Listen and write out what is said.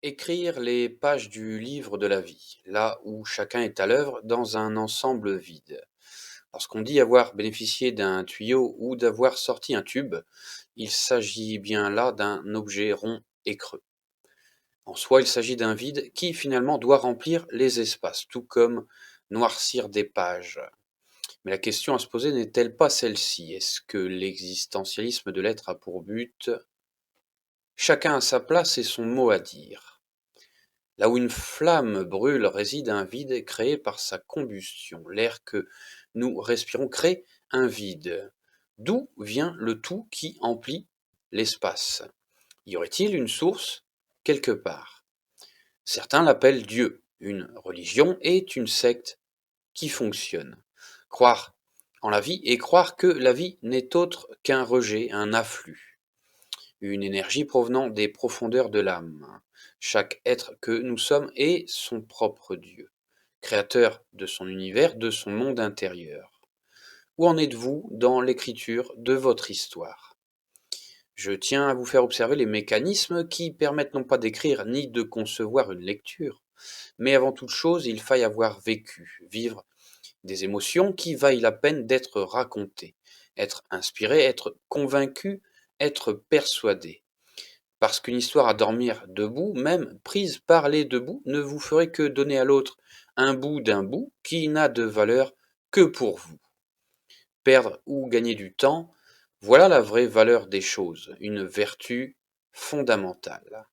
Écrire les pages du livre de la vie, là où chacun est à l'œuvre dans un ensemble vide. Lorsqu'on dit avoir bénéficié d'un tuyau ou d'avoir sorti un tube, il s'agit bien là d'un objet rond et creux. En soi, il s'agit d'un vide qui finalement doit remplir les espaces, tout comme noircir des pages. Mais la question à se poser n'est-elle pas celle-ci? Est-ce que l'existentialisme de l'être a pour but chacun à sa place et son mot à dire? Là où une flamme brûle réside un vide créé par sa combustion. L'air que nous respirons crée un vide. D'où vient le tout qui emplit l'espace? Y aurait-il une source quelque part? Certains l'appellent Dieu. Une religion est une secte qui fonctionne. Croire en la vie et croire que la vie n'est autre qu'un rejet, un afflux, une énergie provenant des profondeurs de l'âme. Chaque être que nous sommes est son propre Dieu, créateur de son univers, de son monde intérieur. Où en êtes-vous dans l'écriture de votre histoire? Je tiens à vous faire observer les mécanismes qui permettent non pas d'écrire ni de concevoir une lecture, mais avant toute chose, il faille avoir vécu, vivre des émotions qui vaillent la peine d'être racontées, être inspiré, être convaincu, être persuadé. Parce qu'une histoire à dormir debout, même prise par les deux bouts, ne vous ferait que donner à l'autre un bout d'un bout qui n'a de valeur que pour vous. Perdre ou gagner du temps, voilà la vraie valeur des choses, une vertu fondamentale.